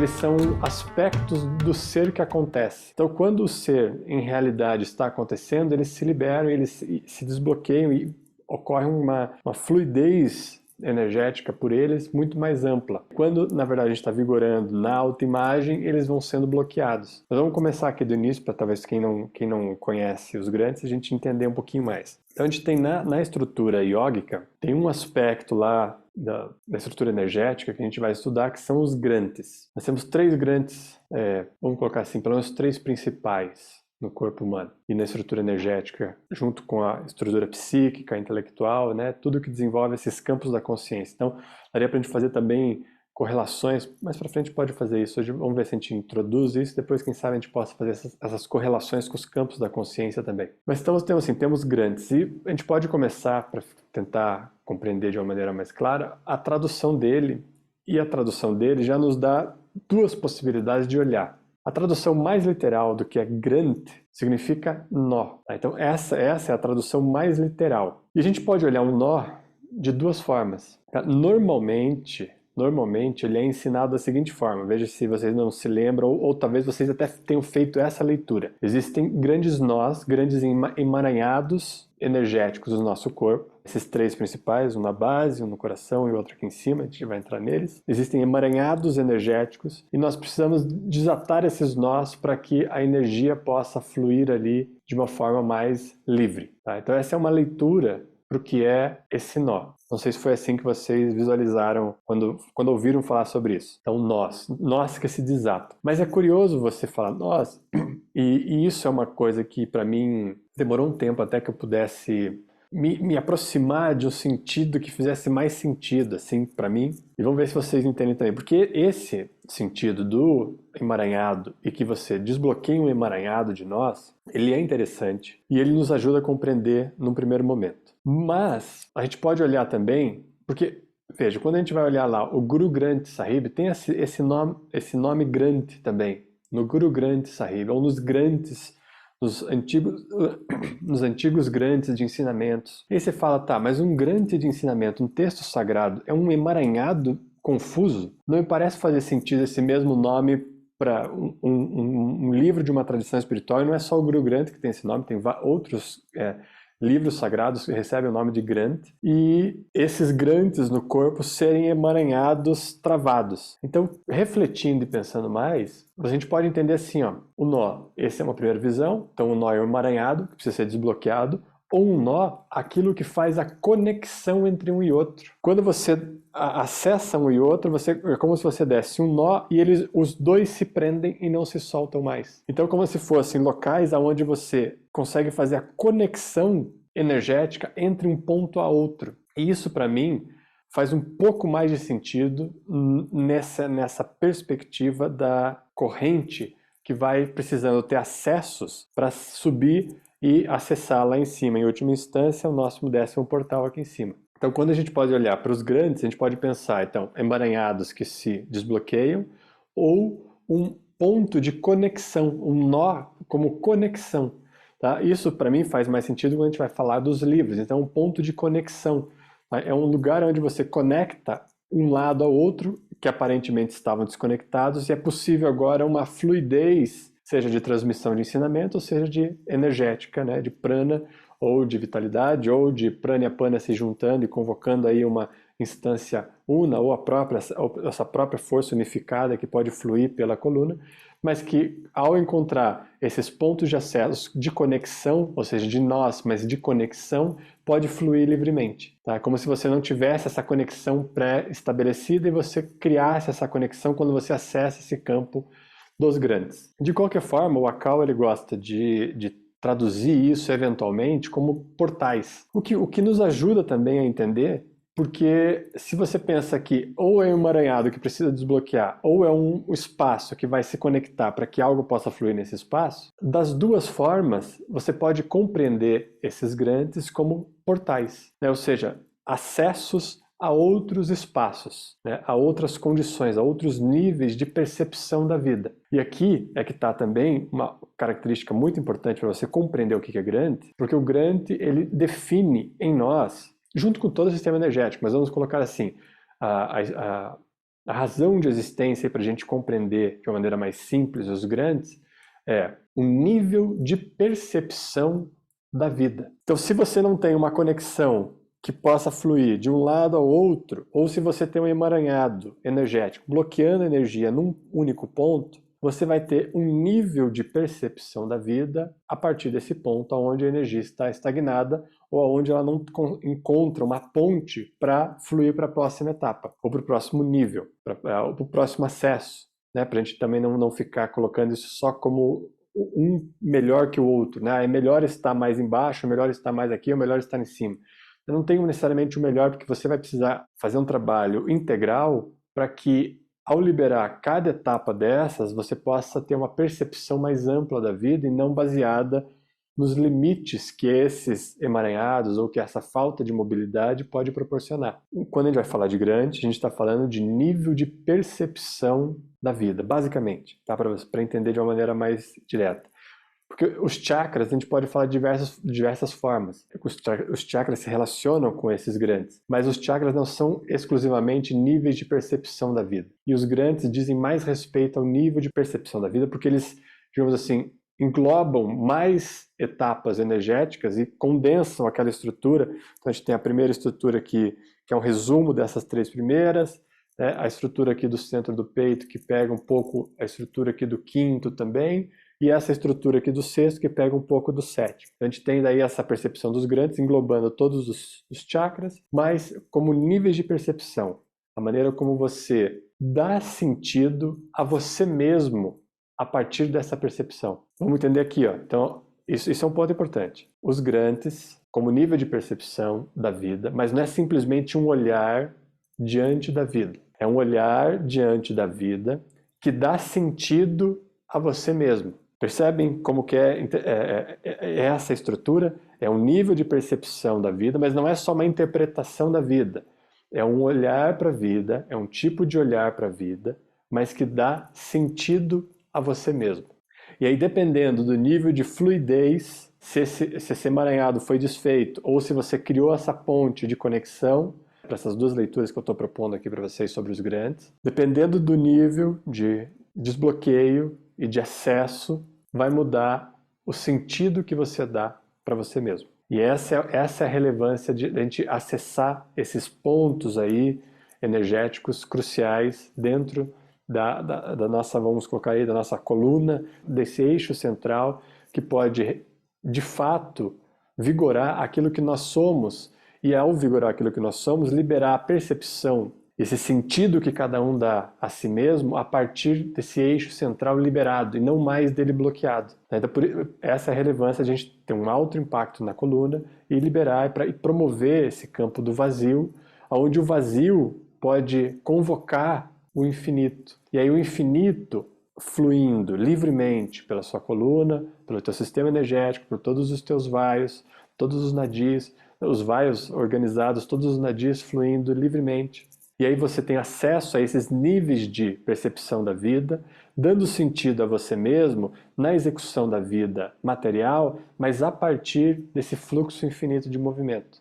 eles são aspectos do ser que acontece. Então, quando o ser, em realidade, está acontecendo, eles se liberam, eles se desbloqueiam e ocorre uma fluidez energética por eles muito mais ampla. Quando, na verdade, a gente está vigorando na autoimagem, eles vão sendo bloqueados. Nós vamos começar aqui do início, para talvez quem não conhece os grandes, a gente entender um pouquinho mais. Então, a gente tem na estrutura iógica, tem um aspecto lá da estrutura energética que a gente vai estudar, que são os grantes. Nós temos 3 grantes, vamos colocar assim, pelo menos 3 principais no corpo humano e na estrutura energética, junto com a estrutura psíquica, intelectual, né? Tudo que desenvolve esses campos da consciência. Então, daria para a gente fazer também correlações, mais para frente pode fazer isso. Hoje vamos ver se a gente introduz isso, depois quem sabe a gente possa fazer essas correlações com os campos da consciência também. Mas temos grandes e a gente pode começar, para tentar compreender de uma maneira mais clara, a tradução dele, e a tradução dele já nos dá 2 possibilidades de olhar. A tradução mais literal do que é grande significa nó. Então essa é a tradução mais literal. E a gente pode olhar um nó de 2 formas. Normalmente ele é ensinado da seguinte forma, veja se vocês não se lembram, ou talvez vocês até tenham feito essa leitura. Existem grandes nós, grandes emaranhados energéticos do nosso corpo. Esses 3 principais, um na base, um no coração e outro aqui em cima, a gente vai entrar neles. Existem emaranhados energéticos e nós precisamos desatar esses nós para que a energia possa fluir ali de uma forma mais livre. Tá? Então essa é uma leitura para o que é esse nó. Não sei se foi assim que vocês visualizaram quando ouviram falar sobre isso. Então, nós que se desatam. Mas é curioso você falar nós, e isso é uma coisa que para mim demorou um tempo até que eu pudesse me aproximar de um sentido que fizesse mais sentido, assim, para mim. E vamos ver se vocês entendem também. Porque esse sentido do emaranhado e que você desbloqueia um emaranhado de nós, ele é interessante e ele nos ajuda a compreender num primeiro momento. Mas a gente pode olhar também, porque, veja, quando a gente vai olhar lá o Guru Granth Sahib, tem esse nome Granth também, no Guru Granth Sahib, ou nos Granths, nos antigos Granths de ensinamentos. E aí você fala, tá, mas um Granth de ensinamento, um texto sagrado, é um emaranhado confuso? Não me parece fazer sentido esse mesmo nome para um livro de uma tradição espiritual, e não é só o Guru Granth que tem esse nome, tem outros livros sagrados que recebem o nome de Granth, e esses Granths no corpo serem emaranhados, travados. Então, refletindo e pensando mais, a gente pode entender assim, ó, o nó, essa é uma primeira visão, então o nó é um emaranhado, que precisa ser desbloqueado, ou um nó, aquilo que faz a conexão entre um e outro. Quando você acessa um e outro, é como se você desse um nó e os 2 se prendem e não se soltam mais. Então, como se fossem locais onde você consegue fazer a conexão energética entre um ponto a outro. E isso, para mim, faz um pouco mais de sentido nessa perspectiva da corrente que vai precisando ter acessos para subir e acessar lá em cima. Em última instância, o nosso 10º portal aqui em cima. Então, quando a gente pode olhar para os grandes, a gente pode pensar, então, emaranhados que se desbloqueiam ou um ponto de conexão, um nó como conexão. Tá? Isso, para mim, faz mais sentido quando a gente vai falar dos livros. Então, um ponto de conexão. Tá? É um lugar onde você conecta um lado ao outro, que aparentemente estavam desconectados, e é possível agora uma fluidez, seja de transmissão de ensinamento, ou seja de energética, né, de prana, ou de vitalidade, ou de prana e apana se juntando e convocando aí uma instância una, ou essa própria força unificada que pode fluir pela coluna, mas que ao encontrar esses pontos de acesso de conexão, ou seja, de nós, mas de conexão, pode fluir livremente. Tá? Como se você não tivesse essa conexão pré-estabelecida e você criasse essa conexão quando você acessa esse campo dos grandes. De qualquer forma, o Akal ele gosta de traduzir isso eventualmente como portais. O que nos ajuda também a entender, porque se você pensa que ou é um emaranhado que precisa desbloquear, ou é um espaço que vai se conectar para que algo possa fluir nesse espaço, das 2 formas você pode compreender esses grandes como portais, né? Ou seja, acessos a outros espaços, né? A outras condições, a outros níveis de percepção da vida. E aqui é que está também uma característica muito importante para você compreender o que é Granth, porque o Granth ele define em nós, junto com todo o sistema energético, mas vamos colocar assim, A razão de existência, para a gente compreender de uma maneira mais simples os grandes, é o nível de percepção da vida. Então, se você não tem uma conexão que possa fluir de um lado ao outro, ou se você tem um emaranhado energético bloqueando a energia num único ponto, você vai ter um nível de percepção da vida a partir desse ponto onde a energia está estagnada ou onde ela não encontra uma ponte para fluir para a próxima etapa, ou para o próximo nível, para o próximo acesso, né? Para a gente também não ficar colocando isso só como um melhor que o outro, né? É melhor estar mais embaixo, é melhor estar mais aqui, é melhor estar em cima. Eu não tenho necessariamente o melhor, porque você vai precisar fazer um trabalho integral para que, ao liberar cada etapa dessas, você possa ter uma percepção mais ampla da vida e não baseada nos limites que esses emaranhados ou que essa falta de mobilidade pode proporcionar. Quando a gente vai falar de grande, a gente está falando de nível de percepção da vida, basicamente, tá? Para entender de uma maneira mais direta. Porque os chakras, a gente pode falar de diversas formas. Os chakras se relacionam com esses grandes, mas os chakras não são exclusivamente níveis de percepção da vida. E os grandes dizem mais respeito ao nível de percepção da vida, porque eles, digamos assim, englobam mais etapas energéticas e condensam aquela estrutura. Então a gente tem a primeira estrutura aqui, que é um resumo dessas três primeiras, né? A estrutura aqui do centro do peito, que pega um pouco a estrutura aqui do quinto também, e essa estrutura aqui do sexto, que pega um pouco do sétimo. Então, a gente tem daí essa percepção dos grandes, englobando todos os chakras, mas como níveis de percepção, a maneira como você dá sentido a você mesmo a partir dessa percepção. Vamos entender aqui, ó. Então, isso é um ponto importante. Os grandes, como nível de percepção da vida, mas não é simplesmente um olhar diante da vida. É um olhar diante da vida que dá sentido a você mesmo. Percebem como que é essa estrutura? É um nível de percepção da vida, mas não é só uma interpretação da vida. É um olhar para a vida, é um tipo de olhar para a vida, mas que dá sentido a você mesmo. E aí, dependendo do nível de fluidez, se esse emaranhado foi desfeito, ou se você criou essa ponte de conexão, para essas duas leituras que eu estou propondo aqui para vocês sobre os grandes, dependendo do nível de desbloqueio e de acesso, vai mudar o sentido que você dá para você mesmo. E essa é a relevância de a gente acessar esses pontos aí energéticos cruciais dentro da nossa, vamos colocar aí, da nossa coluna, desse eixo central que pode, de fato, vigorar aquilo que nós somos e, ao vigorar aquilo que nós somos, liberar a percepção, esse sentido que cada um dá a si mesmo a partir desse eixo central liberado e não mais dele bloqueado. Então, essa é a relevância de a gente ter um alto impacto na coluna e liberar e promover esse campo do vazio, onde o vazio pode convocar o infinito. E aí o infinito fluindo livremente pela sua coluna, pelo teu sistema energético, por todos os teus vaios, todos os nadis, os vaios organizados, todos os nadis fluindo livremente. E aí você tem acesso a esses níveis de percepção da vida, dando sentido a você mesmo na execução da vida material, mas a partir desse fluxo infinito de movimento.